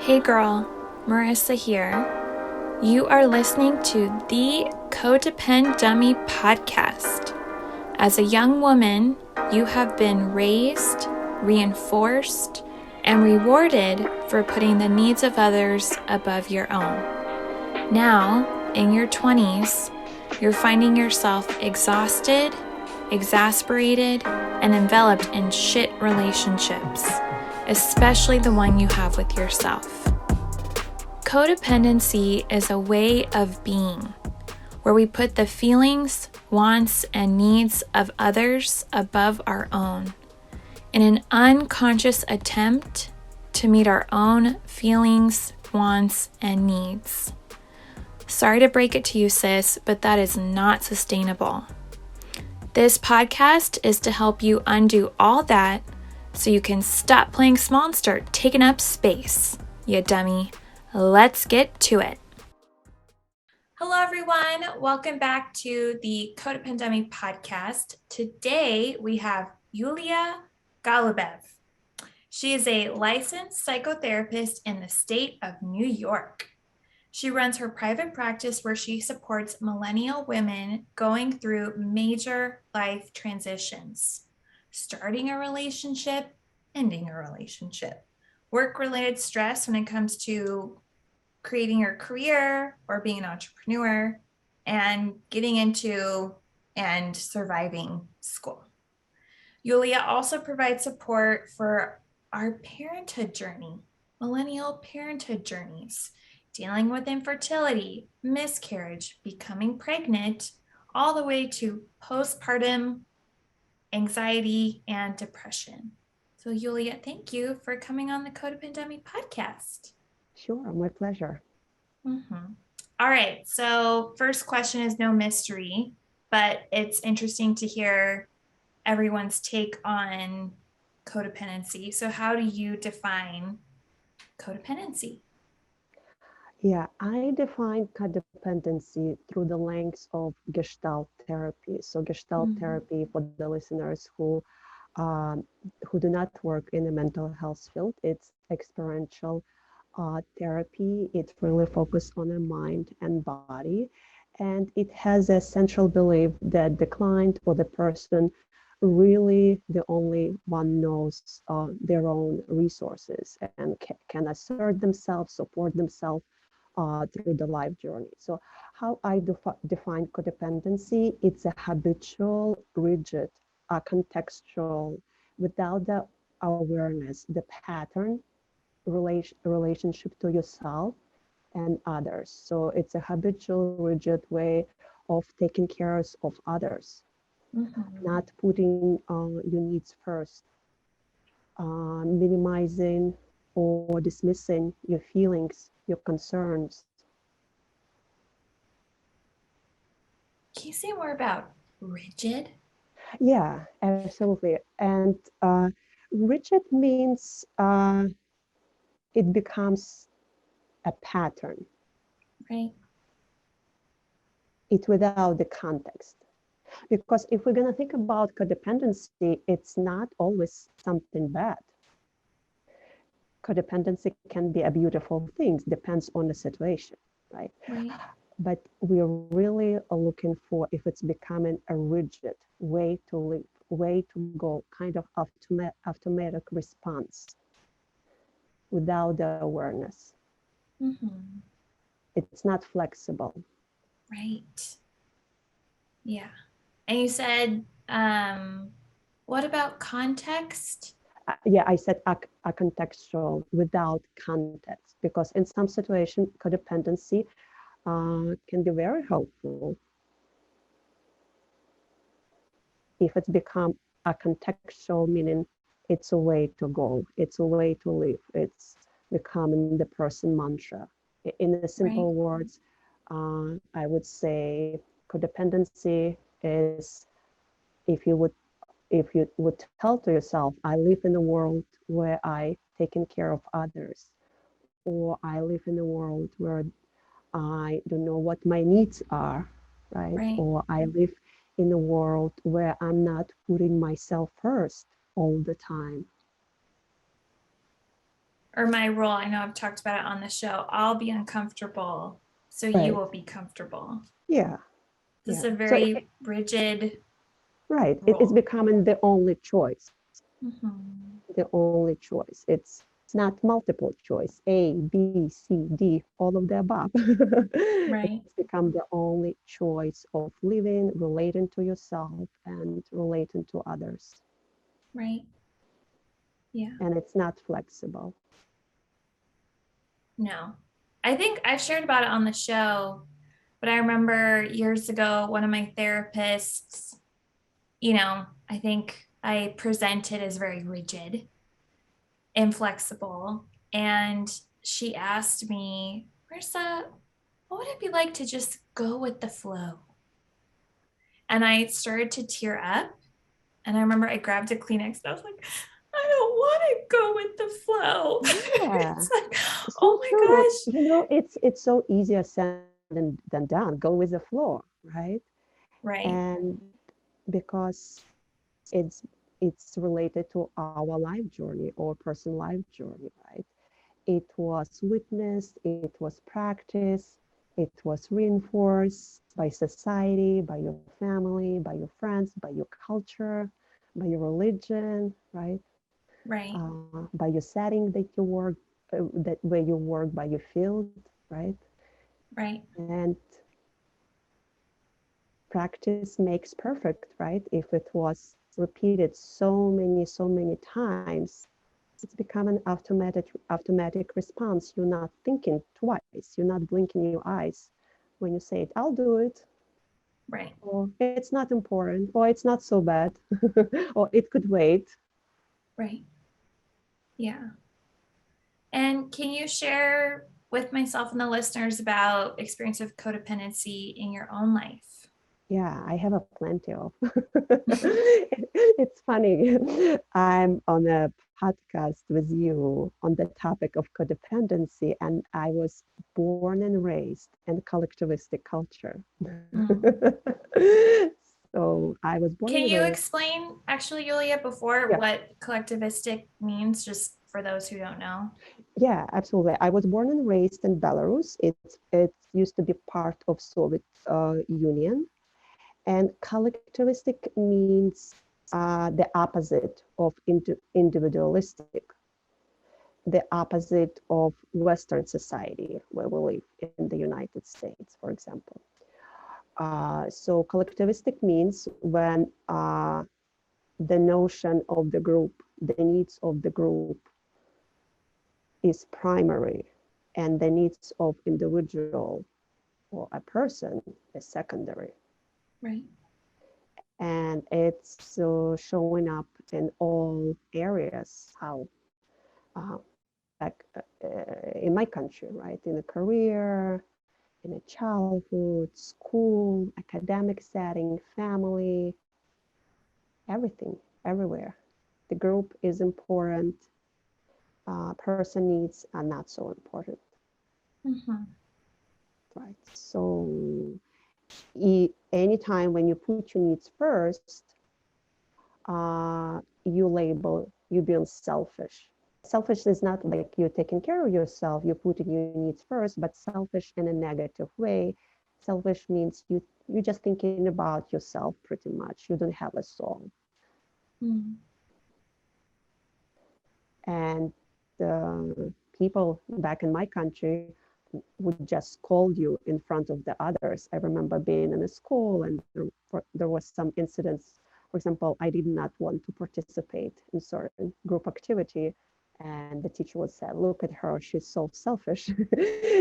Hey girl, Marissa here. You are listening to the Codependent Dummy podcast. As a young woman, you have been raised, reinforced, and rewarded for putting the needs of others above your own. Now, in your 20s, you're finding yourself exhausted, exasperated, and enveloped in shit relationships, especially the one you have with yourself. Codependency is a way of being where we put the feelings, wants, and needs of others above our own in an unconscious attempt to meet our own feelings, wants, and needs. Sorry to break it to you, sis, but that is not sustainable. This podcast is to help you undo all that so you can stop playing small and start taking up space, you dummy. Let's get to it. Hello, everyone. Welcome back to the Codependent Dummy podcast. Today, we have Yuliya Golubev. She is a licensed psychotherapist in the state of New York. She runs her private practice where she supports millennial women going through major life transitions, starting a relationship, ending a relationship, work-related stress when it comes to creating your career or being an entrepreneur, and getting into and surviving school. Yuliya also provides support for our parenthood journey, millennial parenthood journeys, dealing with infertility, miscarriage, becoming pregnant, all the way to postpartum anxiety and depression. So Yuliya, thank you for coming on the Codependent Dummy podcast. Sure, my pleasure. All right. So first question is no mystery, but it's interesting to hear everyone's take on codependency. So how do you define codependency? Yeah, I define codependency through the lens of Gestalt therapy. So Gestalt therapy, for the listeners who do not work in the mental health field, it's experiential therapy. It really focuses on the mind and body, and it has a central belief that the client or the person really the only one knows their own resources and can assert themselves, support themselves through the life journey. So how I define codependency, it's a habitual, rigid, contextual, without the awareness, the pattern, relationship to yourself and others. So it's a habitual, rigid way of taking care of others, not putting your needs first, minimizing or dismissing your feelings, your concerns. Can you say more about rigid? Yeah, absolutely. And rigid means it becomes a pattern. Right. It without the context. Because if we're going to think about codependency, it's not always something bad. Codependency can be a beautiful thing, depends on the situation, right? But we're really looking for if it's becoming a rigid way to live, way to go, kind of automatic response without the awareness. It's not flexible. Right. Yeah. And you said, what about context? Yeah, I said a contextual without context, because in some situations, codependency can be very helpful if it's become a contextual, meaning it's a way to go, it's a way to live, it's becoming the person mantra. In the simple words, I would say codependency is if you would tell to yourself, I live in a world where I taking care of others, or I live in a world where I don't know what my needs are, right? Or I live in a world where I'm not putting myself first all the time. or my role, I know I've talked about it on the show, I'll be uncomfortable so you Right. will be comfortable. Yeah. This is Yeah. a So very rigid right. It's role. becoming the only choice. Mm-hmm. The only choice. It's not multiple choice. A, B, C, D, all of the above. Right. It's become the only choice of living, relating to yourself, and relating to others. Right. Yeah. And it's not flexible. No. I think I've shared about it on the show, but I remember years ago, one of my therapists, I think I presented as very rigid, inflexible. And she asked me, Marissa, what would it be like to just go with the flow? And I started to tear up. And I remember I grabbed a Kleenex and I was like, I don't want to go with the flow. Yeah. It's like, So oh my true. gosh. It's so easier said than done. Go with the flow, right? Right. And because it's it's related to our life journey or personal life journey, right? It was witnessed, it was practiced, it was reinforced by society, by your family, by your friends, by your culture, by your religion, right? Right. By your setting that you work, that where you work, by your field, right? Right. And practice makes perfect, right? If it was repeated so many times, it's become an automatic response. You're not thinking twice. You're not blinking your eyes when you say it. I'll do it, Right. or it's not important, or it's not so bad, or it could wait. Right. Yeah. And can you share with myself and the listeners about experience of codependency in your own life? Yeah, I have a plenty of. It's funny. I'm on a podcast with you on the topic of codependency, and I was born and raised in collectivistic culture. Mm. So I was born Can and you raised. explain, actually, Yuliya, before Yeah, what collectivistic means, just for those who don't know? yeah, absolutely. I was born and raised in Belarus. It used to be part of Soviet Union. And collectivistic means the opposite of individualistic, the opposite of Western society where we live in the United States, for example. So collectivistic means when the notion of the group, the needs of the group is primary and the needs of individual or a person is secondary. Right. And it's showing up in all areas how like in my country, right, in a career, in a childhood, school, academic setting, family, everything, everywhere. The group is important. Person needs are not so important, Mm-hmm. right? So anytime when you put your needs first, you label you being selfish. Selfish is not like you're taking care of yourself, you're putting your needs first, but selfish in a negative way. Selfish means you're just thinking about yourself pretty much. You don't have a soul. Mm. And people back in my country would just scold you in front of the others. I remember being in a school and there was some incidents. For example, I did not want to participate in certain group activity. And the teacher would say, look at her, she's so selfish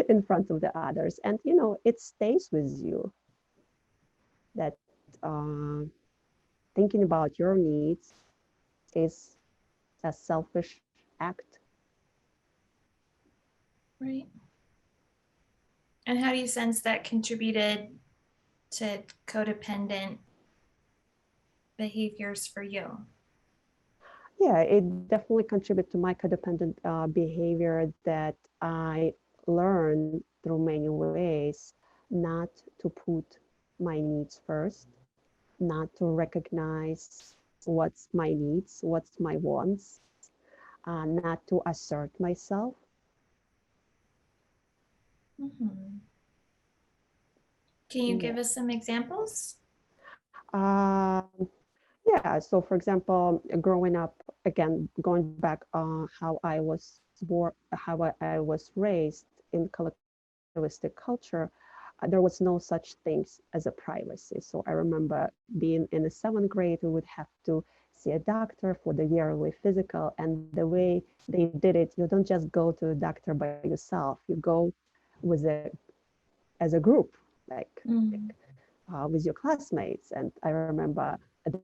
in front of the others. And, it stays with you that thinking about your needs is a selfish act. Right. And how do you sense that contributed to codependent behaviors for you? Yeah, it definitely contributed to my codependent behavior that I learned through many ways not to put my needs first, not to recognize what's my needs, what's my wants, not to assert myself. Mm-hmm. Can you Yeah. give us some examples? Um, yeah. So, for example, growing up, again, going back how I was born, how I was raised in collectivistic culture, there was no such things as a privacy. So I remember being in the seventh grade, we would have to see a doctor for the yearly physical, and the way they did it, you don't just go to the doctor by yourself. You go with a as a group, like Mm. with your classmates. And I remember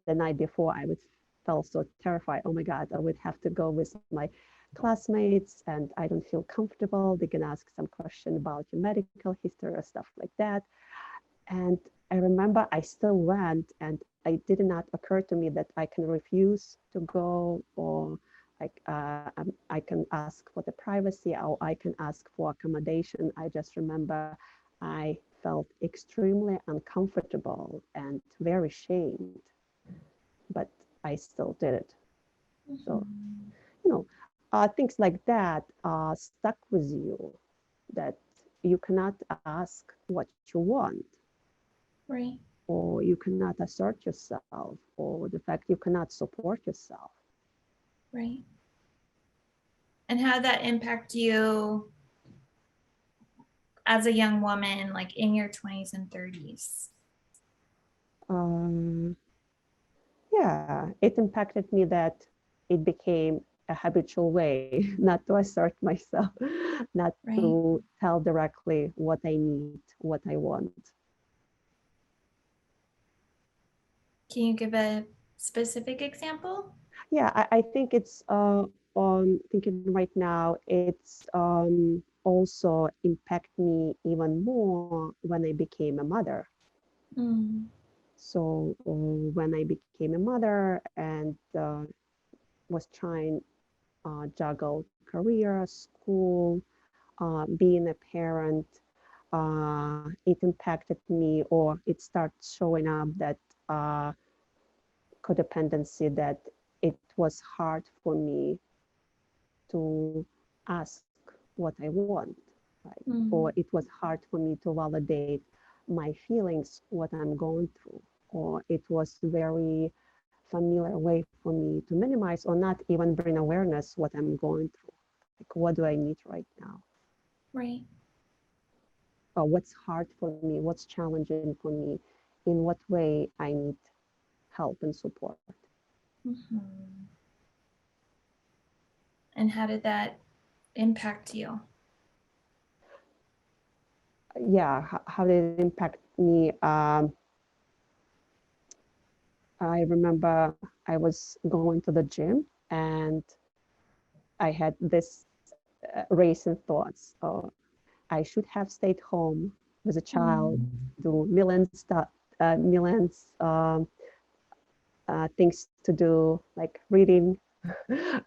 the night before, I would felt so terrified. Oh my God, I would have to go with my classmates, and I don't feel comfortable. They can ask some question about your medical history or stuff like that. And I remember I still went, and it did not occur to me that I can refuse to go, or like I can ask for the privacy, or I can ask for accommodation. I just remember I felt extremely uncomfortable and very shamed, but I still did it. So, Mm-hmm. you know, things like that stuck with you, that you cannot ask what you want, Right, or you cannot assert yourself, or the fact you cannot support yourself. right. And how did that impact you as a young woman, like in your 20s and 30s? Um, yeah, it impacted me that it became a habitual way not to assert myself, not Right. to tell directly what I need, what I want. Can you give a specific example? Yeah, I think it's on thinking right now, it's also impact me even more when I became a mother. Mm. So when I became a mother and was trying juggle career, school, being a parent, it impacted me, or it starts showing up that uh, codependency, that it was hard for me to ask what I want, right? Or Mm. it was hard for me to validate my feelings, what I'm going through, or it was very familiar way for me to minimize or not even bring awareness what I'm going through. Like, what do I need right now? Right. What's hard for me? What's challenging for me? In what way I need help and support? Mm-hmm. And how did that impact you? Yeah, how did it impact me? I remember I was going to the gym, and I had this racing thoughts. Oh, I should have stayed home with a child, Mm. do millions stuff, millions things to do, like reading,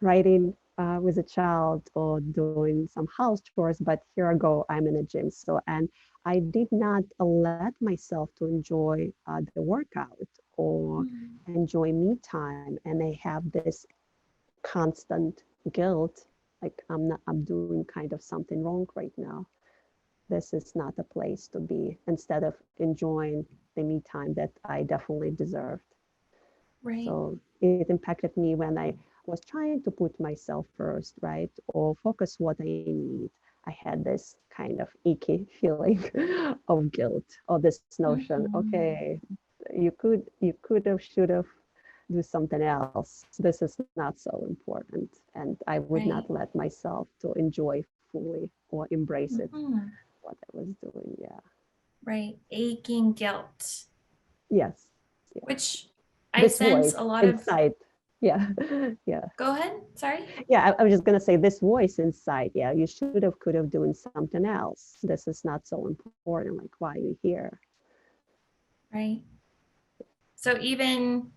writing with a child, or doing some house chores. But here I go, I'm in a gym. So, and I did not let myself to enjoy the workout or Mm. enjoy me time. And I have this constant guilt, like I'm doing kind of something wrong right now. This is not a place to be, instead of enjoying the me time that I definitely deserved. Right. So it impacted me when I was trying to put myself first, right? Or focus what I need. I had this kind of icky feeling of guilt, or this notion, Mm-hmm. okay, you could have, should have, do something else. This is not so important. And I would not Right. let myself to enjoy fully or embrace it, Mm-hmm. what I was doing. Yeah. Right. Aching guilt, Yes. Yeah. which I This sense voice a lot of. inside. Yeah. Yeah. Go ahead. Sorry. Yeah, I was just gonna say, this voice inside. Yeah, you should have, could have, doing something else. This is not so important. Like, why are you here? Right. So even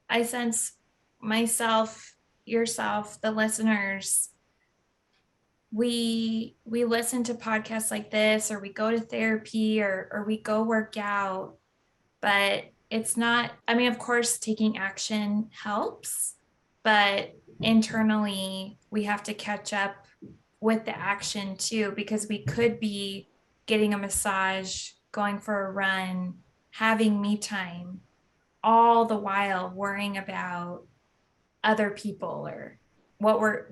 I sense myself, yourself, the listeners, we listen to podcasts like this, or we go to therapy, or we go work out, but it's not, I mean, of course taking action helps, but internally we have to catch up with the action too, because we could be getting a massage, going for a run, having me time, all the while worrying about other people or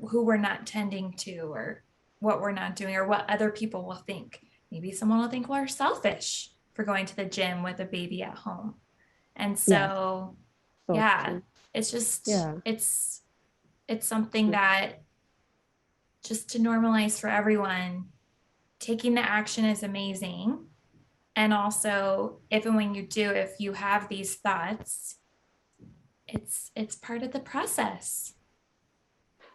who we're not tending to, or what we're not doing, or what other people will think. Maybe someone will think we're selfish for going to the gym with a baby at home. And Yes, so so yeah, true. it's just Yeah. it's something that just to normalize for everyone. Taking the action is amazing. And also, if and when you do, if you have these thoughts, it's part of the process.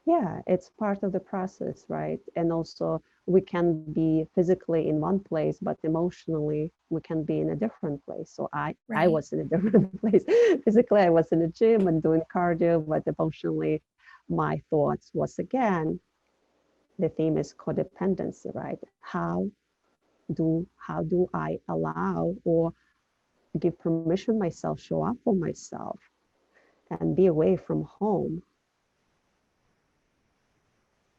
Yeah, it's part of the process, right? And also, we can be physically in one place, but emotionally, we can be in a different place. So I Right. was in a different place. Physically, I was in the gym and doing cardio, but emotionally, my thoughts was again, the theme is codependency, right? How do I allow or give permission myself, show up for myself, and be away from home?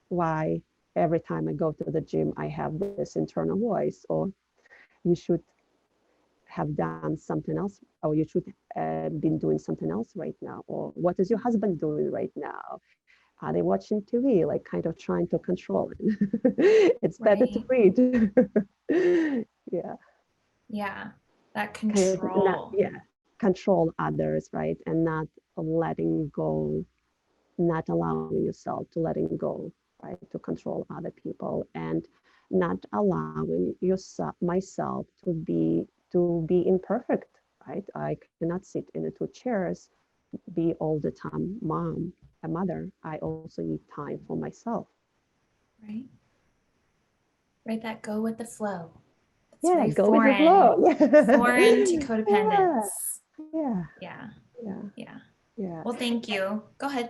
Why every time I go to the gym, I have this internal voice, or you should have done something else, or you should been doing something else right now, or what is your husband doing right now? Are they watching TV? Like kind of trying to control it. It's better to Right. read. Yeah, Yeah. That kind of not, control. yeah, control others, right, and not letting go, not allowing yourself to letting go, right, to control other people, and not allowing yourself, myself, to be imperfect, right? I cannot sit in the two chairs, be all the time mom, a mother. I also need time for myself. Right. Right. That go with the flow. It's Yeah, very go with the flow. foreign to Yeah, codependence. yeah, Yeah. yeah, Yeah. yeah. Well, thank you. Go ahead.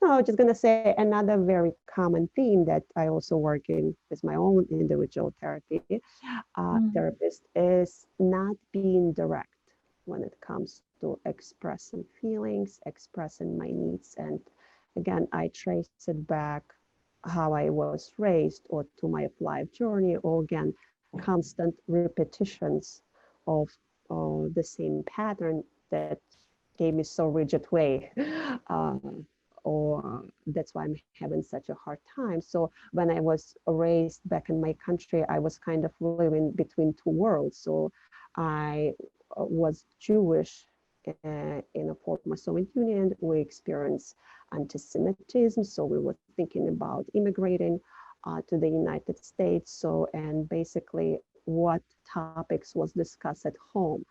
No, I was just going to say another very common theme that I also work in with my own individual Mm. therapist is not being direct when it comes to expressing feelings, expressing my needs. And again, I trace it back how I was raised or to my life journey, or again, constant repetitions of the same pattern that gave me so rigid way. Uh, or that's why I'm having such a hard time. So when I was raised back in my country, I was kind of living between two worlds. So I was Jewish in a former Soviet Union. We experienced anti-Semitism, so we were thinking about immigrating to the United States. So and basically, what topics was discussed at home,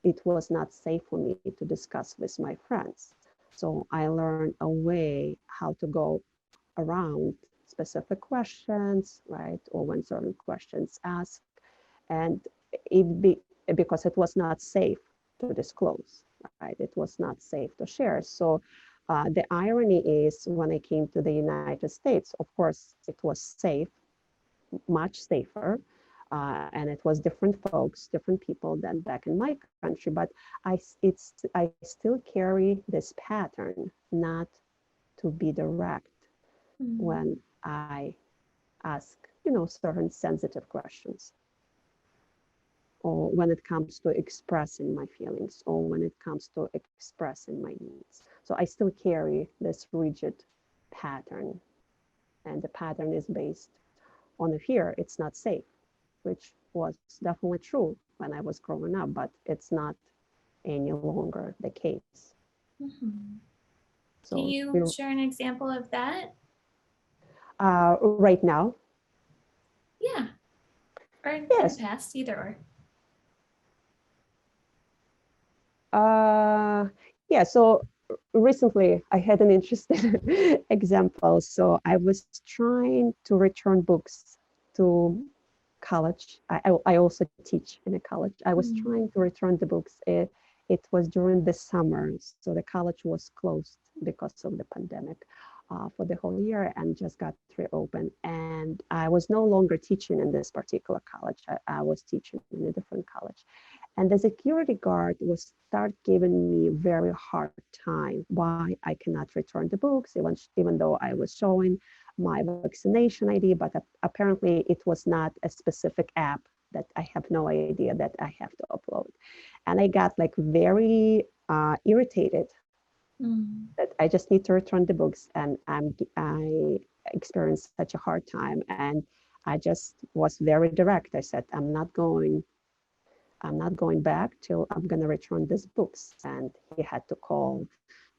it was not safe for me to discuss with my friends. So I learned a way how to go around specific questions, right? Or when certain questions asked, and it be because it was not safe to disclose, right? It was not safe to share. So the irony is when I came to the United States, of course, it was safe, much safer. And it was different folks, different people than back in my country. But I still carry this pattern, not to be direct Mm. when I ask, certain sensitive questions, or when it comes to expressing my feelings, or when it comes to expressing my needs. So I still carry this rigid pattern, and the pattern is based on the fear it's not safe, which was definitely true when I was growing up, but it's not any longer the case. Mhm. Can So you share an example of that? right now, Yeah. Or in the yes. past, either or. Yeah, so recently I had an interesting example. So I was trying to return books to college. I also teach in a college. I was Mm. trying to return the books. It was during the summer, so the college was closed because of the pandemic for the whole year and just got reopened. And I was no longer teaching in this particular college. I was teaching in a different college. And the security guard will start giving me very hard time why I cannot return the books, even though I was showing my vaccination ID, but apparently it was not a specific app that I have no idea that I have to upload. And I got like very irritated that I just need to return the books, and I experienced such a hard time, and I just was very direct. I said, I'm not going back till I'm going to return these books. And he had to call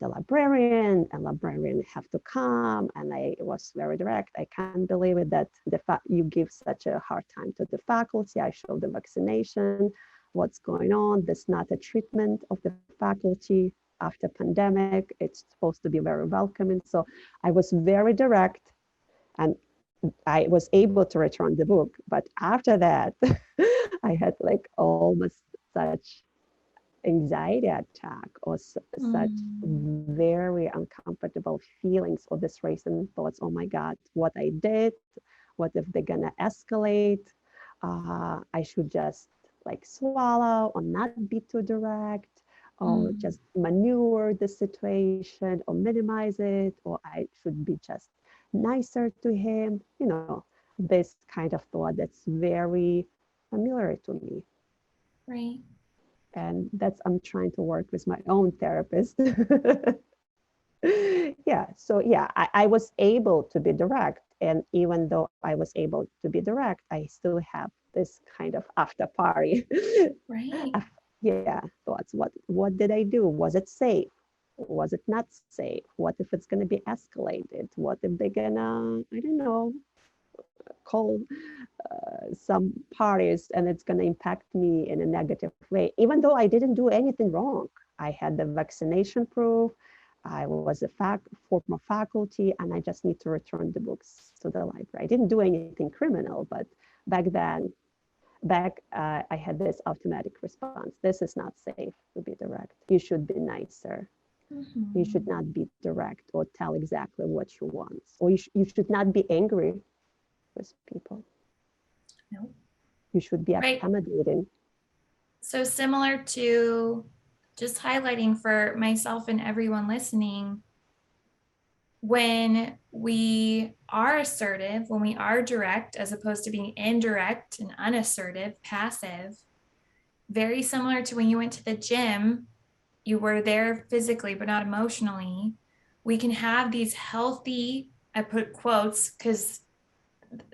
the librarian, and librarian have to come. And I was very direct. I can't believe it that you give such a hard time to the faculty. I showed the vaccination, what's going on. This is not a treatment of the faculty after pandemic. It's supposed to be very welcoming. So I was very direct, and I was able to return the book. But after that, I had like almost such anxiety attack or such very uncomfortable feelings or this racing thoughts. Oh my God, what I did, what if they're gonna escalate? I should just like swallow or not be too direct, or just maneuver the situation or minimize it, or I should be just nicer to him. You know, this kind of thought that's very familiar to me. Right. And that's, I'm trying to work with my own therapist. Yeah, so yeah, I was able to be direct. And even though I was able to be direct, I still have this kind of after party. Right. Yeah, thoughts. What did I do? Was it safe? Was it not safe? What if it's going to be escalated? What if they're gonna, I don't know, call some parties and it's going to impact me in a negative way, even though I didn't do anything wrong. I had the vaccination proof. I was a former faculty, and I just need to return the books to the library. I didn't do anything criminal, but back then, I had this automatic response. This is not safe to be direct. You should be nicer. You should not be direct or tell exactly what you want. Or you should not be angry with people. No. You should be accommodating. So similar to just highlighting for myself and everyone listening, when we are assertive, when we are direct, as opposed to being indirect and unassertive, passive, very similar to when you went to the gym, you were there physically, but not emotionally. We can have these healthy, I put quotes because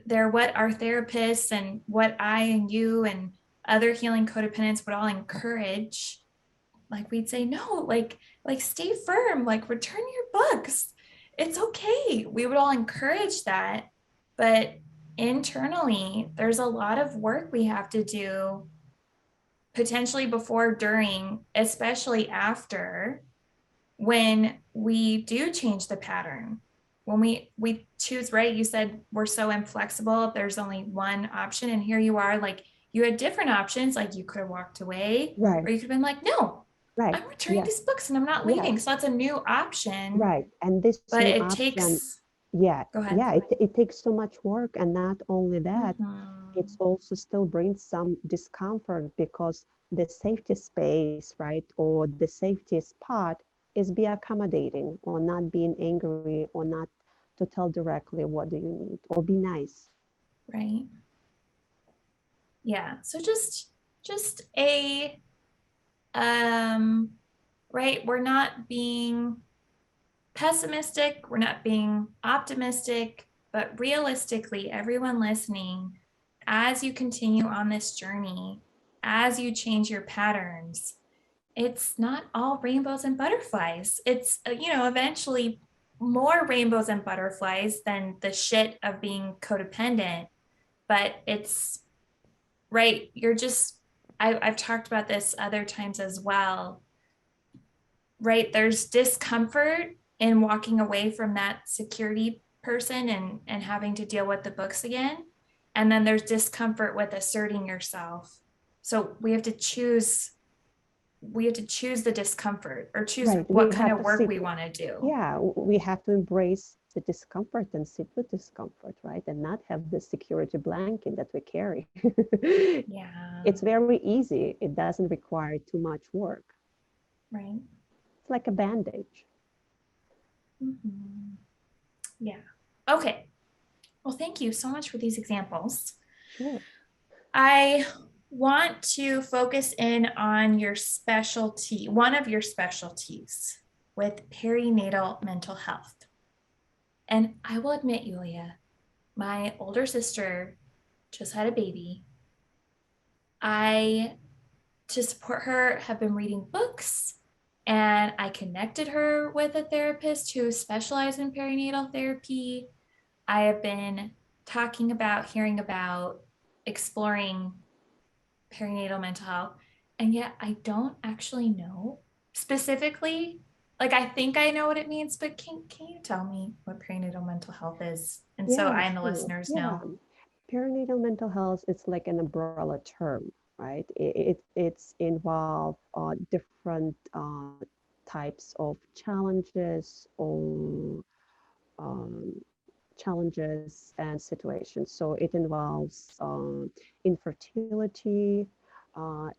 they're what our therapists and what I and you and other healing codependents would all encourage. Like we'd say, no, like stay firm, like return your books. It's okay. We would all encourage that. But internally, there's a lot of work we have to do, potentially before, during, especially after, when we do change the pattern. When we choose, right? You said we're so inflexible. There's only one option. And here you are, like you had different options. Like you could have walked away, right, or you could have been like, no, right, I'm returning these books and I'm not leaving. So that's a new option. Right. And this but new it option, takes, yeah, go ahead. yeah, it takes so much work. And not only that, it's also still brings some discomfort, because the safety space, right, or the safety spot is be accommodating or not being angry or not to tell directly what do you need or be nice. Right. Yeah. So just a, right. We're not being pessimistic. We're not being optimistic, but realistically, everyone listening, as you continue on this journey, as you change your patterns, it's not all rainbows and butterflies. It's, eventually more rainbows and butterflies than the shit of being codependent. But it's, right, you're just, I've talked about this other times as well, right? There's discomfort in walking away from that security person and having to deal with the books again. And then there's discomfort with asserting yourself. So we have to choose the discomfort, or choose what kind of work we want to do. Yeah, we have to embrace the discomfort and sit with discomfort, right? And not have the security blanket that we carry. Yeah. It's very easy. It doesn't require too much work. Right. It's like a bandage. Mm-hmm. Yeah. Okay. Well, thank you so much for these examples. Sure. I want to focus in on your specialty, one of your specialties with perinatal mental health. And I will admit, Yuliya, my older sister just had a baby. I, to support her, have been reading books, and I connected her with a therapist who specialized in perinatal therapy. I have been talking about, hearing about, exploring perinatal mental health, and yet I don't actually know specifically. Like, I think I know what it means, but can you tell me what perinatal mental health is? And so Yeah, I and the sure. listeners Yeah. know. Perinatal mental health is like an umbrella term, right? It's involved different types of challenges or um, challenges and situations. So it involves infertility.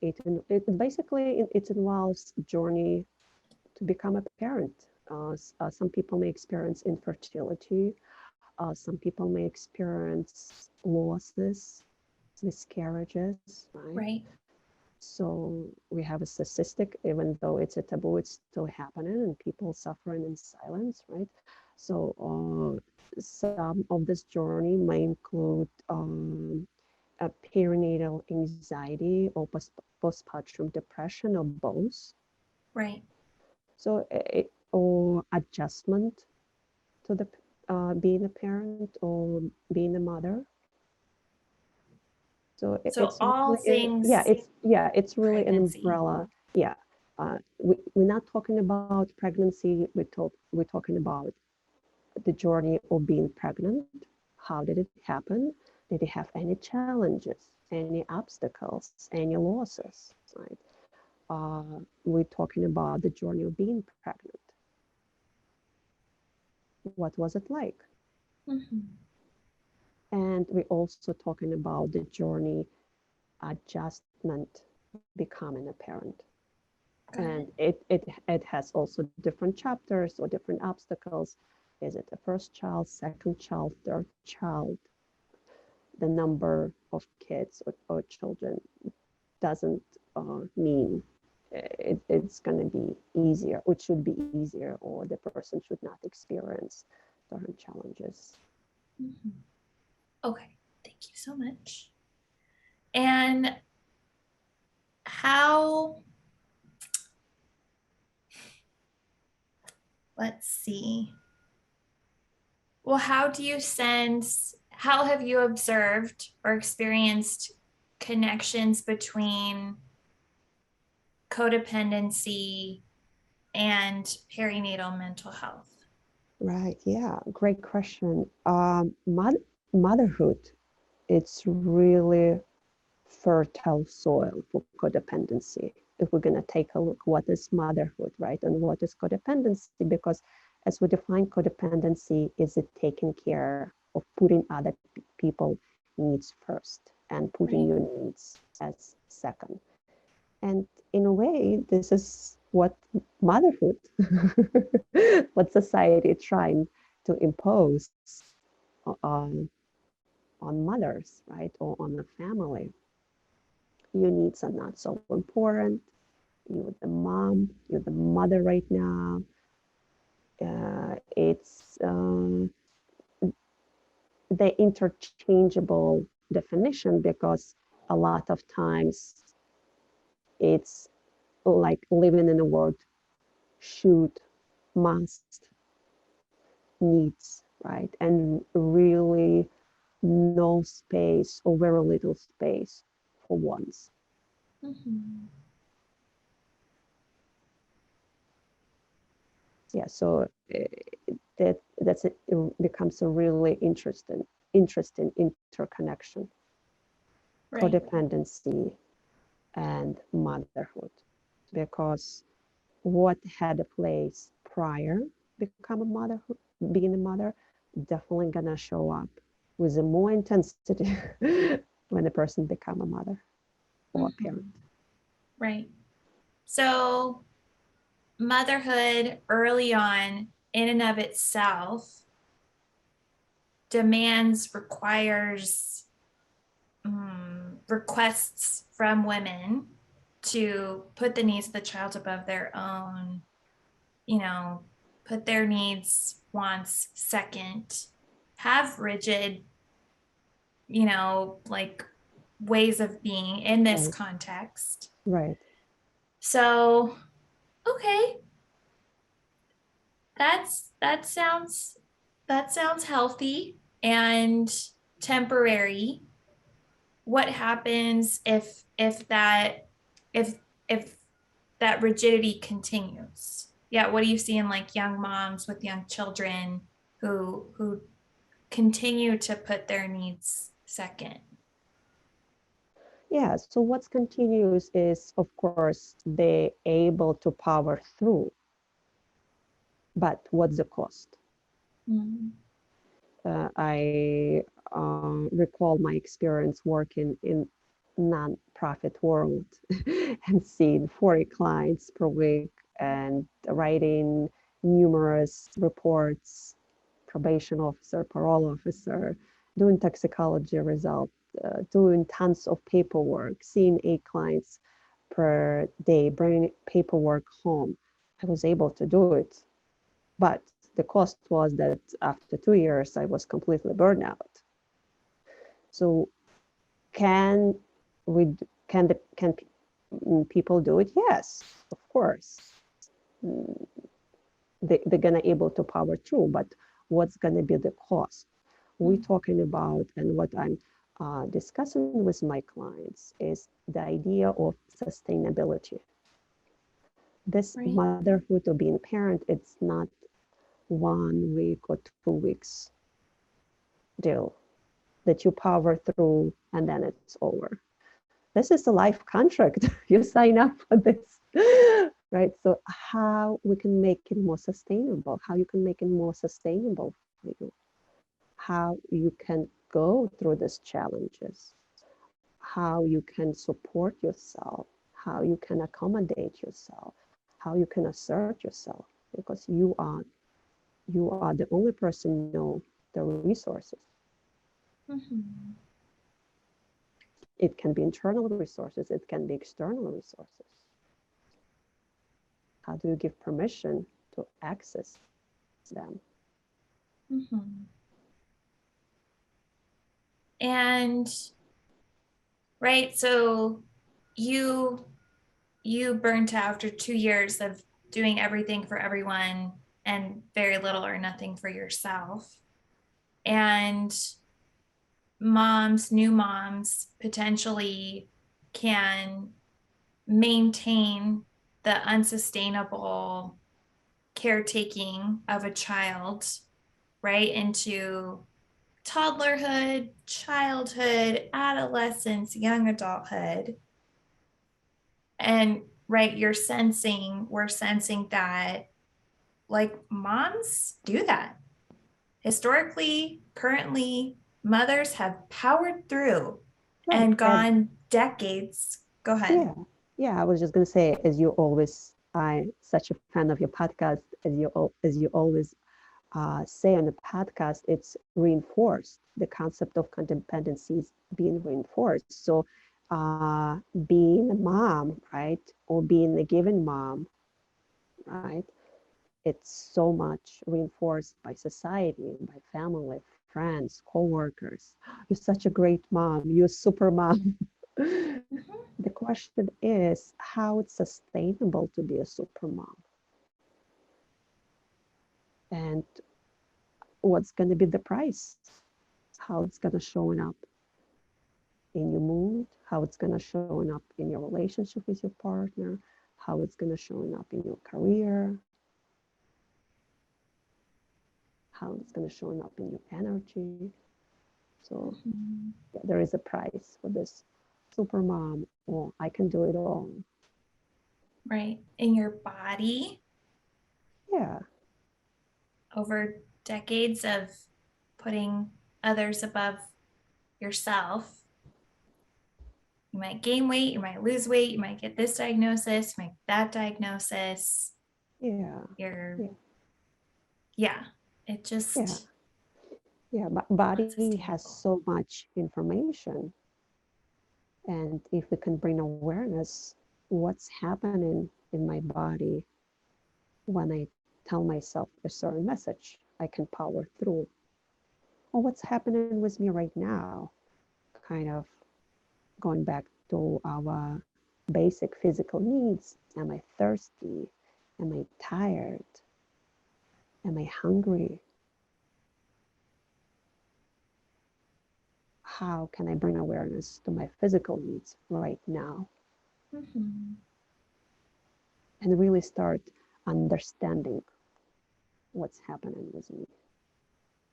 It basically it involves journey to become a parent. Some people may experience infertility. Some people may experience losses, miscarriages, right? Right. So we have a statistic, even though it's a taboo, it's still happening and people suffering in silence, right? So some of this journey may include a perinatal anxiety or postpartum depression or both. Right. So or adjustment to the being a parent or being a mother. So So it's all really, things it's really an pregnancy. umbrella. Yeah, we're not talking about pregnancy. We're talking about the journey of being pregnant. How did it happen? Did it have any challenges, any obstacles, any losses? Right. We're talking about the journey of being pregnant. What was it like? Mm-hmm. And we're also talking about the journey adjustment becoming a parent. Got And it. it has also different chapters or different obstacles. Is it the first child, second child, third child? The number of kids or children doesn't mean it's going to be easier. It should be easier, or the person should not experience certain challenges. Mm-hmm. Okay. Thank you so much. And how, let's see. Well, how do you sense, how have you observed or experienced connections between codependency and perinatal mental health? Right. Yeah. Great question. Motherhood, it's really fertile soil for codependency. If we're going to take a look, what is motherhood, right? And what is codependency? Because as we define codependency, is it taking care of putting other people needs first and putting Right. your needs as second. And in a way, this is what motherhood, what society is trying to impose on, on mothers, right? Or on the family. Your needs are not so important. You're the mom, you're the mother right now. It's the interchangeable definition because a lot of times it's like living in a world should, must, needs, right? And really no space or very little space for wants. Mm-hmm. Yeah, so it becomes a really interesting interconnection, Right. codependency and motherhood, because what had a place prior become a motherhood being a mother, definitely gonna show up with a more intensity when a person become a mother or a parent. Right. So motherhood early on in and of itself demands, requires, requests from women to put the needs of the child above their own, put their needs, wants second, have rigid, like ways of being in this Right. context. Right. So, okay, that sounds healthy and temporary. What happens if that if if that rigidity continues? Yeah, what do you see in like young moms with young children who continue to put their needs second? Yeah, so what continues is, of course, they're able to power through, but what's the cost? Mm. I recall my experience working in non-profit world and seeing 40 clients per week and writing numerous reports, probation officer, parole officer, doing toxicology result, doing tons of paperwork, seeing 8 clients per day, bringing paperwork home. I was able to do it, but the cost was that after 2 years, I was completely burned out. So can we can people do it? Yes, of course. Mm, they're gonna able to power through, but what's gonna be the cost? We're talking about, and what I'm discussing with my clients is the idea of sustainability. This Right. motherhood or being parent, it's not 1 week or 2 weeks deal that you power through and then it's over. This is a life contract. You sign up for this, right? So how we can make it more sustainable, how you can make it more sustainable for you, how you can go through these challenges, how you can support yourself, how you can accommodate yourself, how you can assert yourself, because you are the only person know the resources. Mm-hmm. It can be internal resources, it can be external resources. How do you give permission to access them? Mm-hmm. And right, so you burnt out after 2 years of doing everything for everyone and very little or nothing for yourself. And new moms potentially can maintain the unsustainable caretaking of a child right into toddlerhood, childhood, adolescence, young adulthood. And right, we're sensing that like moms do that. Historically, currently, mothers have powered through Right. and And gone decades. Go ahead. yeah, yeah, I was just gonna say, as you always, I'm such a fan of your podcast, as you always say on the podcast, it's reinforced. The concept of codependency is being reinforced. So being a mom, right, or being a given mom, right, it's so much reinforced by society, by family, friends, co-workers. You're such a great mom. You're a super mom. Mhm. The question is how it's sustainable to be a super mom, and what's going to be the price, how it's going to show up in your mood, how it's going to show up in your relationship with your partner, how it's going to show up in your career, how it's going to show up in your energy. So Mhm. yeah, there is a price for this super mom, or I can do it all. Right. In your body Yeah, over decades of putting others above yourself. You might gain weight, you might lose weight, you might get this diagnosis, you might get that diagnosis. Yeah. Yeah. It just. Yeah, but body has so much information. And if we can bring awareness, what's happening in my body when I tell myself a certain message, I can power through. Or what's happening with me right now, kind of going back to our basic physical needs. Am I thirsty? Am I tired? Am I hungry? How can I bring awareness to my physical needs right now? Mm-hmm. And really start understanding what's happening with me.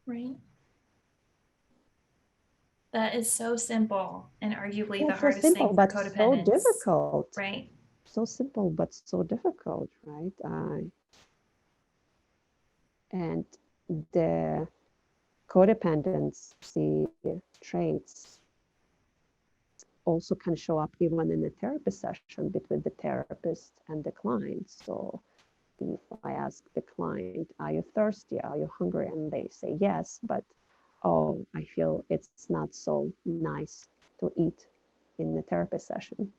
Right. That is so simple and arguably the So hardest simple, thing for but so codependence. difficult. Right. So simple, but so difficult, right? And the codependency traits also can show up even in a therapy session between the therapist and the client. So if I ask the client, are you thirsty? Are you hungry? And they say yes, but oh, I feel it's not so nice to eat in the therapy session.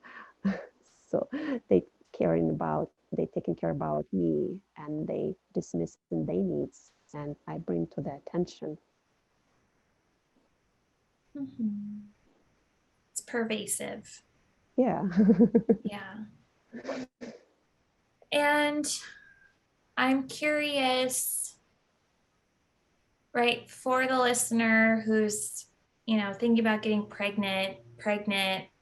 So they they taking care about me, and they dismissing their needs, and I bring to their attention. Mm-hmm. It's pervasive. Yeah. Yeah. And I'm curious, right, for the listener who's, thinking about getting pregnant,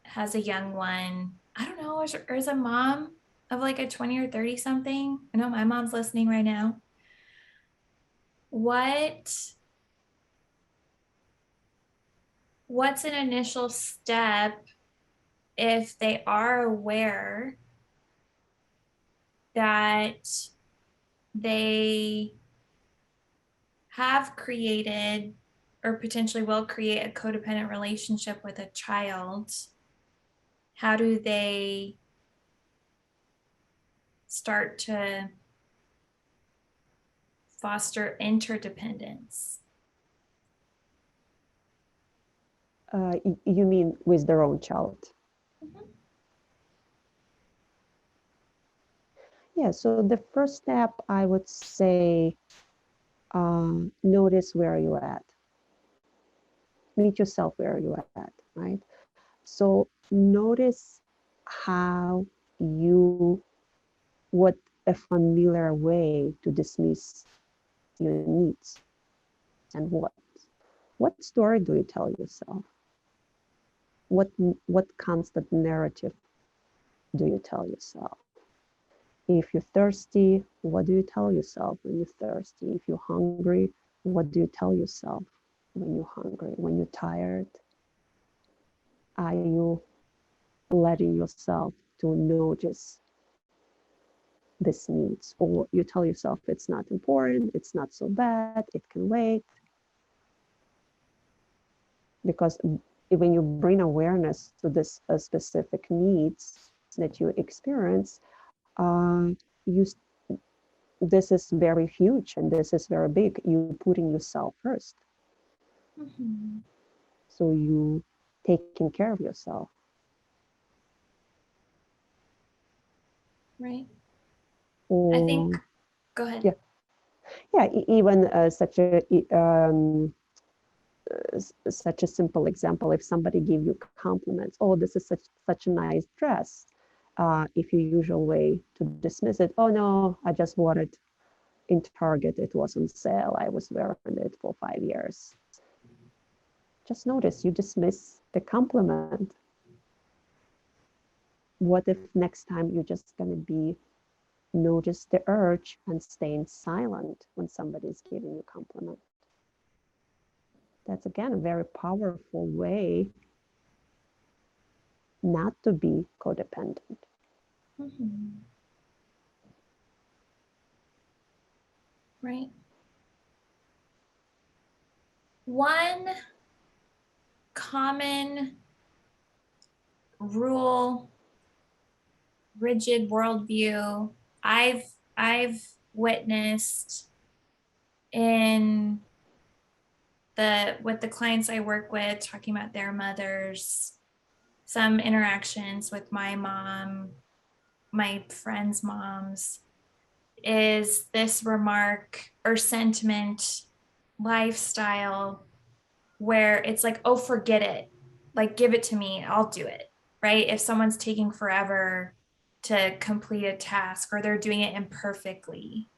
has a young one. I don't know, or is a mom of like a 20 or 30 something. I know my mom's listening right now. What's an initial step if they are aware that they have created or potentially will create a codependent relationship with a child? How do they start to foster interdependence? You mean with their own child? Mm-hmm. Yeah, so the first step, I would say, notice where you're at. Meet yourself where you're at, right? So notice how you, what a familiar way to dismiss your needs, and what story do you tell yourself? What constant narrative do you tell yourself? If you're thirsty, what do you tell yourself when you're thirsty? If you're hungry, what do you tell yourself when you're hungry? When you're tired, are you letting yourself to notice these needs? Or you tell yourself it's not important, it's not so bad, it can wait. Because when you bring awareness to this specific needs that you experience, you this is very huge and this is very big. You putting yourself first. Mm-hmm. So you taking care of yourself. Right. Or I think, go ahead. Yeah, even such a simple example. If somebody give you compliments, oh, this is such a nice dress. If you usual way to dismiss it, oh no, I just bought it in Target. It was on sale. I was wearing it for 5 years. Just notice you dismiss the compliment. What if next time you're just gonna be notice the urge and staying silent when somebody's giving you a compliment? That's again a very powerful way not to be codependent. Mm-hmm. Right. one common rule, rigid worldview I've witnessed in with the clients I work with, talking about their mothers, some interactions with my mom, my friends' moms, is this remark or sentiment, lifestyle, where it's like, oh, forget it. Like, give it to me, I'll do it, right? If someone's taking forever to complete a task or they're doing it imperfectly.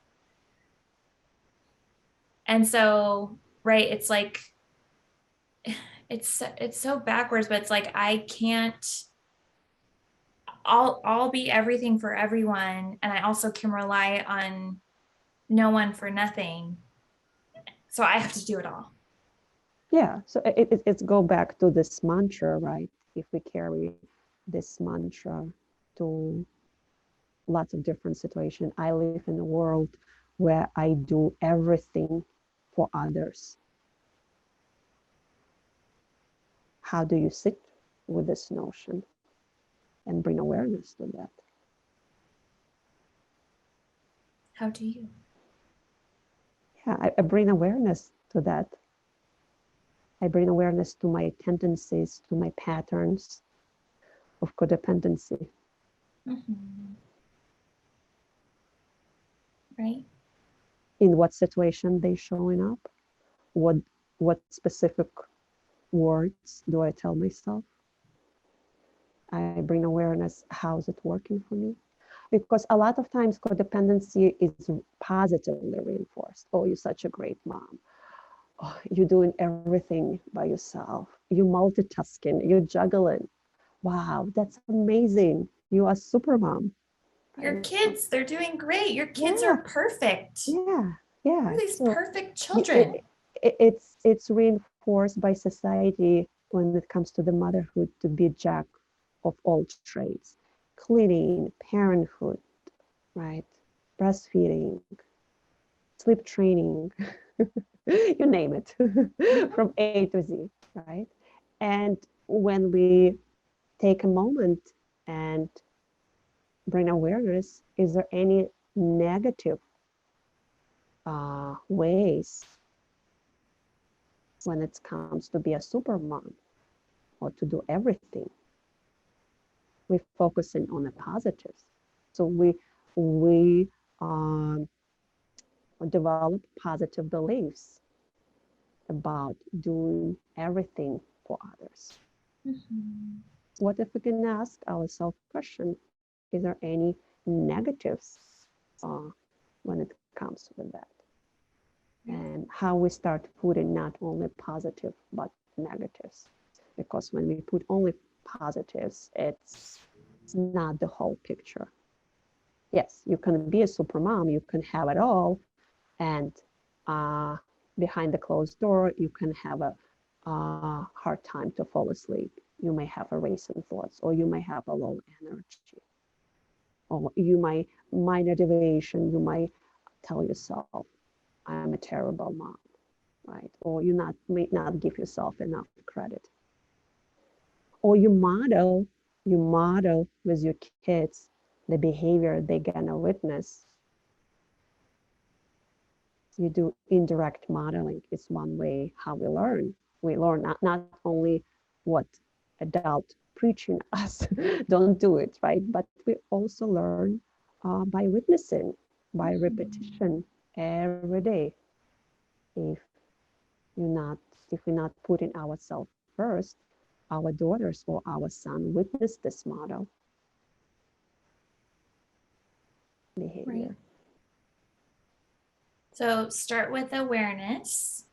And so, right, it's like, it's so backwards, but it's like, I'll be everything for everyone, and I also can rely on no one for nothing. So I have to do it all. Yeah, so it's go back to this mantra, right? If we carry this mantra to lots of different situations, I live in a world where I do everything for others. How do you sit with this notion and bring awareness to that? How do you? Yeah, I bring awareness to that. I bring awareness to my tendencies, to my patterns of codependency. Mm-hmm. Right. In what situation they showing up? What specific words do I tell myself? I bring awareness, how's it working for me? Because a lot of times codependency is positively reinforced. Oh, you're such a great mom. Oh, you're doing everything by yourself. You're multitasking, you're juggling. Wow, that's amazing. You are super mom. Your Right? kids, they're doing great. Your kids Yeah, are perfect. yeah, What yeah. are these So perfect children? it's reinforced by society when it comes to the motherhood to be jack of all trades, cleaning, parenthood, right, breastfeeding, sleep training, you name it, from A to Z, right? And when we take a moment and bring awareness, is there any negative ways when it comes to be a super mom or to do everything? We're focusing on the positives. So we develop positive beliefs about doing everything for others. Mm-hmm. What if we can ask ourselves question, is there any negatives uh, when it comes with that? And how we start putting not only positive, but negatives. Because when we put only positives, it's not the whole picture. Yes, you can be a super mom, you can have it all, and uh, behind the closed door, you can have a hard time to fall asleep. You may have a racing thoughts, or you may have a low energy, or you might minor deviation. You might tell yourself, "I'm a terrible mom," right? Or may not give yourself enough credit. Or you model with your kids the behavior they're gonna witness. You do indirect modeling. It's one way how we learn. We learn not only what adult preaching us, don't do it, right? But we also learn by witnessing, by repetition every day. If you're not, if we're not putting ourselves first, our daughters or our son witness this model behavior. Right. So start with awareness,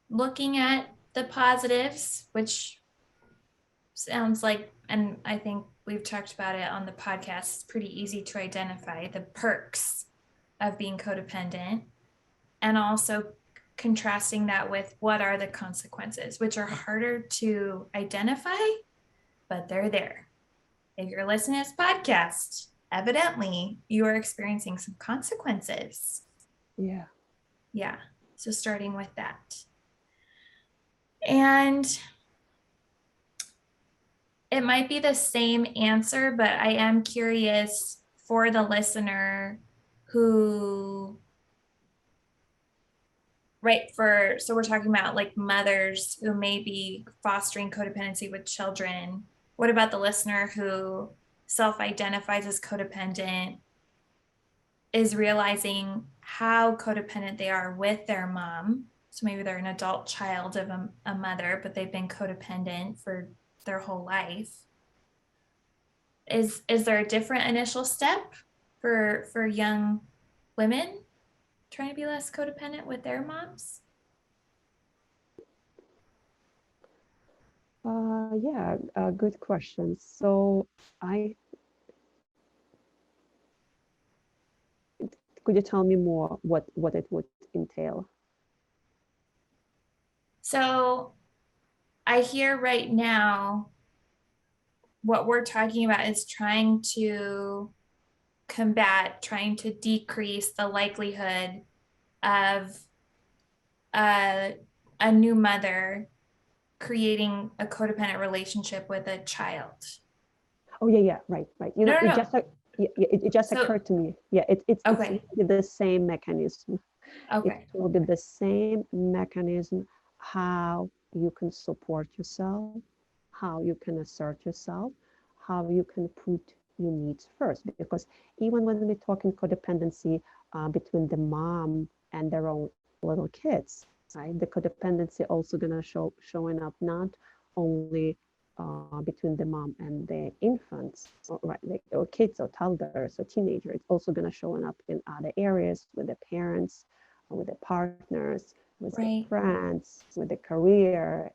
looking at the positives, which sounds like, and I think we've talked about it on the podcast, it's pretty easy to identify the perks of being codependent, and also contrasting that with what are the consequences, which are harder to identify, but they're there. If you're listening to this podcast, evidently you are experiencing some consequences. Yeah. Yeah. So starting with that. And it might be the same answer, but I am curious for the listener who, right, so we're talking about like mothers who may be fostering codependency with children. What about the listener who self-identifies as codependent, is realizing how codependent they are with their mom? So maybe they're an adult child of a mother, but they've been codependent for their whole life. Is there a different initial step for young women trying to be less codependent with their moms? Yeah, good question. So could you tell me more what it would entail? So I hear right now what we're talking about is trying to trying to decrease the likelihood of a new mother creating a codependent relationship with a child. Oh yeah, right. You know, it just occurred to me. Yeah, it's okay. the same mechanism. Okay. It will be the same mechanism, how you can support yourself, how you can assert yourself, how you can put your needs first. Because even when we talk in codependency between the mom and their own little kids, right? The codependency also gonna showing up not only between the mom and the infants, right? Or kids or toddlers or teenagers. It's also gonna showing up in other areas with the parents, with the partners, with the friends, with the career.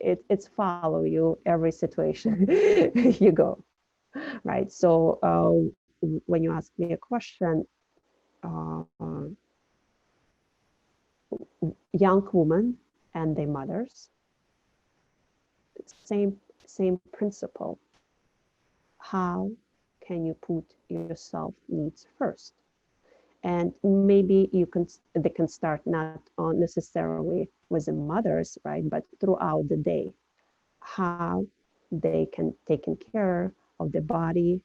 It's follow you every situation you go, right? So when you ask me a question, uh, young women and their mothers, same principle. How can you put yourself needs first? And maybe they can start not necessarily with the mothers, right, but throughout the day, how they can take care of the body,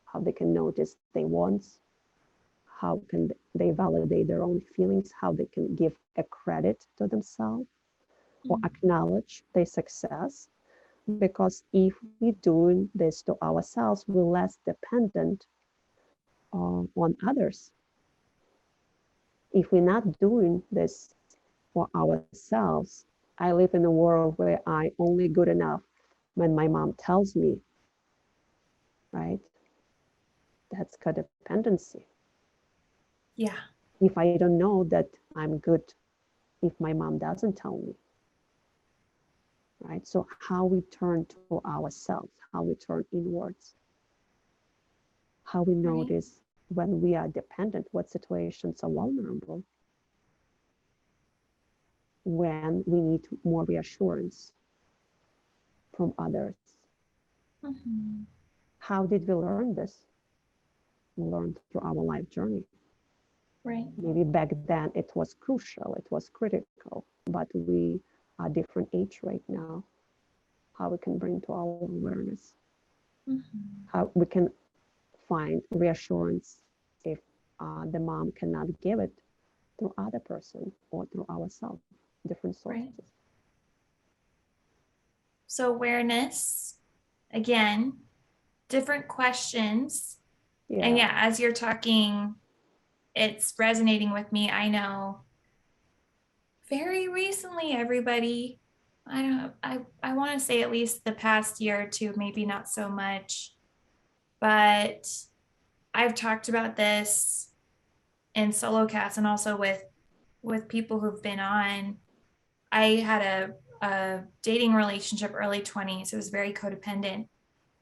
how they can notice their wants, how can they validate their own feelings, how they can give a credit to themselves or acknowledge their success. Because if we do this to ourselves, we're less dependent on others. If we're not doing this for ourselves, I live in a world where I only good enough when my mom tells me, right? That's codependency. Yeah. If I don't know that I'm good, if my mom doesn't tell me, right? So how we turn to ourselves, how we turn inwards, how we notice when we are dependent, what situations are vulnerable, when we need more reassurance from others. Mm-hmm. How did we learn this? We learned through our life journey. Right. Maybe back then it was crucial, it was critical, but we are different age right now. How we can bring to our awareness, how we can find reassurance if the mom cannot give it through other person or through ourselves, different sources. Right. So awareness, again, different questions. Yeah. And yeah, as you're talking, it's resonating with me. I know very recently, everybody, I want to say at least the past year or two, maybe not so much, but I've talked about this in solo cast and also with people who've been on. I had a dating relationship early 20s. It was very codependent.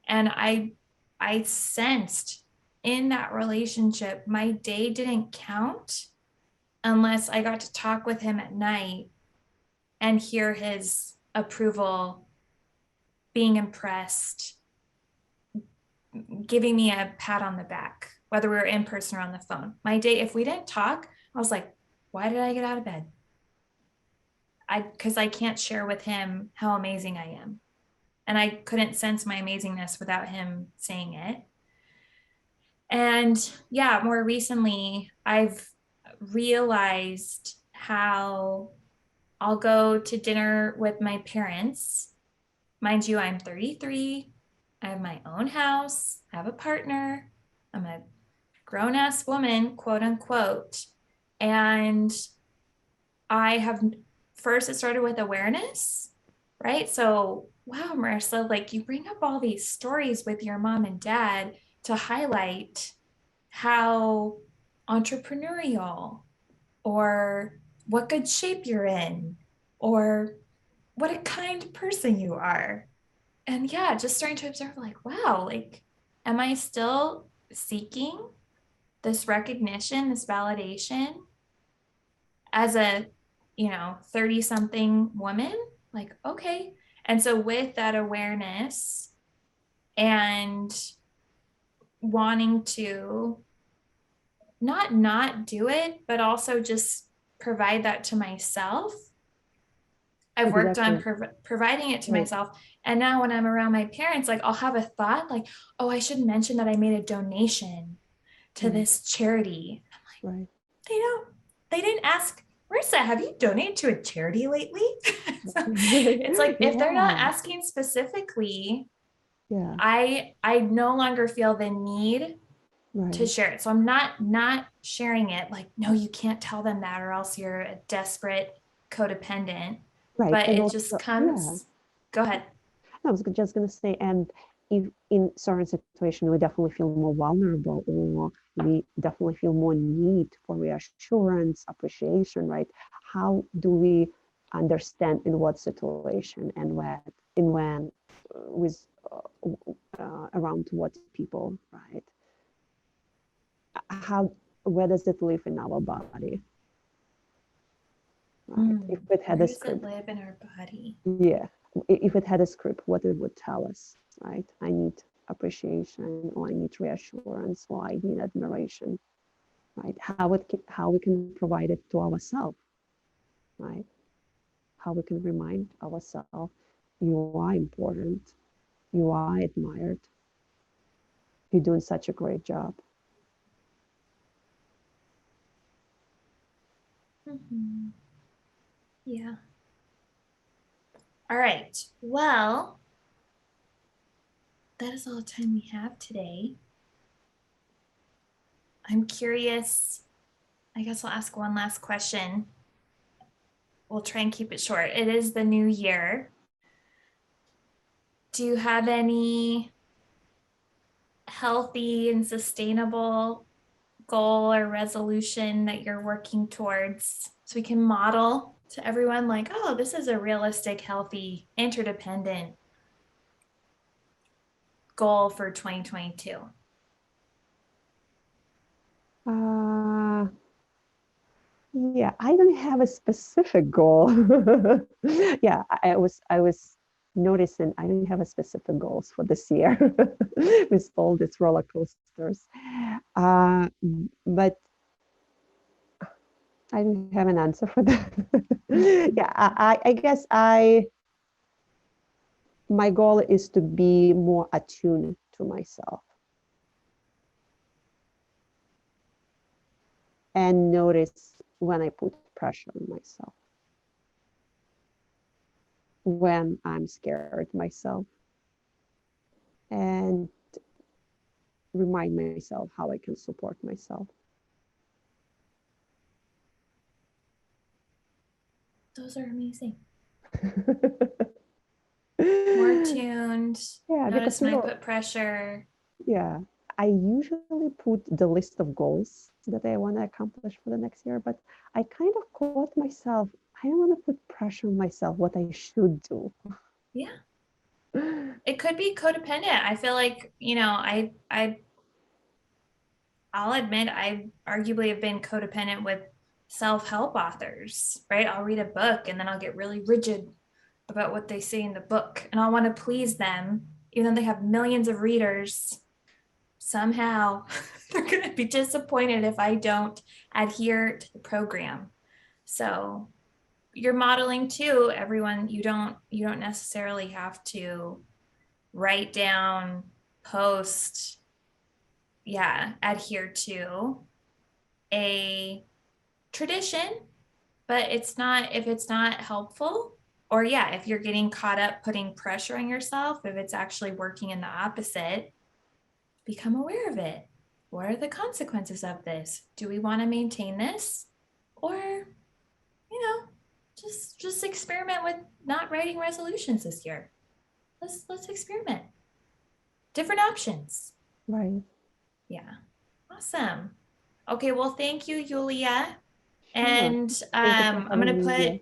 And I sensed in that relationship, my day didn't count unless I got to talk with him at night and hear his approval, being impressed, giving me a pat on the back, whether we were in person or on the phone. My day, if we didn't talk, I was like, why did I get out of bed? Because I can't share with him how amazing I am. And I couldn't sense my amazingness without him saying it. And yeah, more recently, I've realized how I'll go to dinner with my parents. Mind you, I'm 33. I have my own house. I have a partner. I'm a grown ass woman, quote unquote. And I have first, it started with awareness, right? So, wow, Marissa, like you bring up all these stories with your mom and dad to highlight how entrepreneurial or what good shape you're in or what a kind person you are. And yeah, just starting to observe like, wow, like, am I still seeking this recognition, this validation as a, 30 something woman? Like, okay. And so with that awareness and wanting to not do it, but also just provide that to myself. I've worked on providing it to myself. And now when I'm around my parents, like I'll have a thought like, oh, I should mention that I made a donation to this charity. I'm like, they didn't ask, Marissa, have you donated to a charity lately? So it's like, if they're not asking specifically, I no longer feel the need to share it. So I'm not sharing it like, no, you can't tell them that or else you're a desperate codependent. But and it also, just comes. Go ahead. I was just going to say, and if in certain situations we definitely feel more vulnerable or we definitely feel more need for reassurance, appreciation, right? How do we understand in what situation and when with around what people, right? Where does it live in our body? Right? If it had a script, where does it live in our body? Yeah, if it had a script, what it would tell us, right? I need appreciation, or I need reassurance, or I need admiration, right? How we can provide it to ourselves, right? How we can remind ourselves, you are important, you are admired, you're doing such a great job. Mm-hmm. Yeah. All right. Well, that is all the time we have today. I'm curious. I guess I'll ask one last question. We'll try and keep it short. It is the new year. Do you have any healthy and sustainable goal or resolution that you're working towards so we can model to everyone like, oh, this is a realistic, healthy, interdependent goal for 2022? Yeah, I don't have a specific goal. Yeah, I was noticing I don't have a specific goals for this year with all these roller coasters. But I don't have an answer for that. Yeah, I guess my goal is to be more attuned to myself and notice when I put pressure on myself, when I'm scared myself, and remind myself how I can support myself. Those are amazing. More tuned. Yeah, notice when I put pressure. Yeah, I usually put the list of goals that I want to accomplish for the next year, but I kind of caught myself, I don't want to put pressure on myself what I should do. Yeah. It could be codependent. I feel like, I'll admit I arguably have been codependent with self-help authors, right? I'll read a book and then I'll get really rigid about what they say in the book and I'll want to please them, even though they have millions of readers. Somehow they're going to be disappointed if I don't adhere to the program. So you're modeling too, everyone. You don't necessarily have to write down, post, adhere to a tradition, but if it's not helpful, or if you're getting caught up putting pressure on yourself, if it's actually working in the opposite, become aware of it. What are the consequences of this? Do we want to maintain this? Or, just experiment with not writing resolutions this year. Let's experiment. Different options. Right. Yeah. Awesome. Okay, well, thank you, Yuliya. Sure. And I'm going to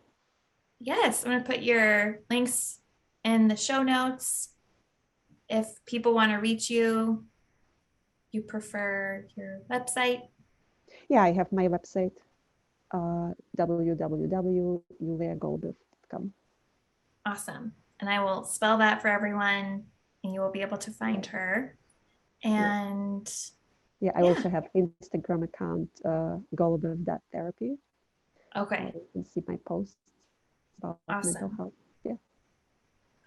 put your links in the show notes. If people want to reach you, you prefer your website? Yeah, I have my website, www.yuliyagolubev.com. Awesome. And I will spell that for everyone, and you will be able to find her. And I also have Instagram account, Golubev.therapy. Okay. You can see my posts about mental health. Yeah.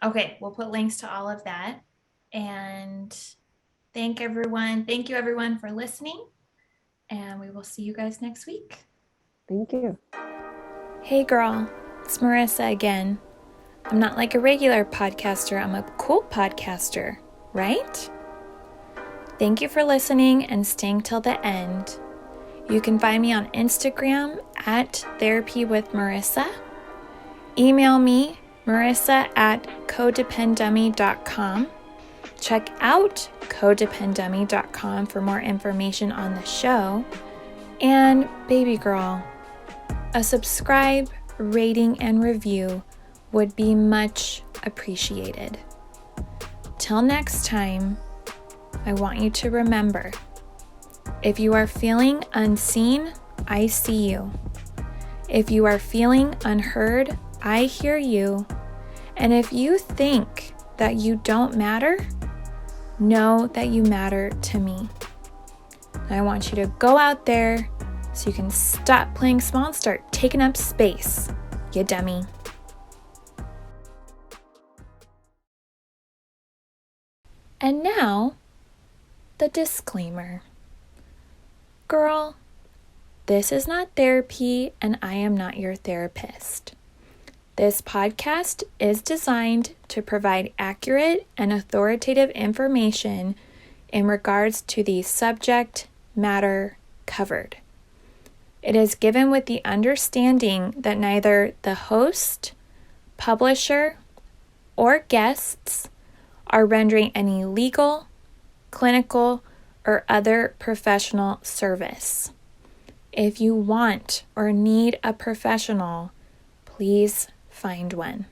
Okay, we'll put links to all of that. And thank you everyone for listening. And we will see you guys next week. Thank you. Hey girl, it's Marissa again. I'm not like a regular podcaster, I'm a cool podcaster, right? Thank you for listening and staying till the end. You can find me on Instagram at Therapy with Marissa. Email me, marissa@codependummy.com. Check out codependummy.com for more information on the show. And baby girl, a subscribe, rating, and review would be much appreciated. Till next time, I want you to remember, if you are feeling unseen, I see you. If you are feeling unheard, I hear you. And if you think that you don't matter, know that you matter to me. I want you to go out there so you can stop playing small and start taking up space, you dummy. And now, the disclaimer. Girl, this is not therapy and I am not your therapist. This podcast is designed to provide accurate and authoritative information in regards to the subject matter covered. It is given with the understanding that neither the host, publisher, or guests are rendering any legal, clinical, or other professional service. If you want or need a professional, please find one.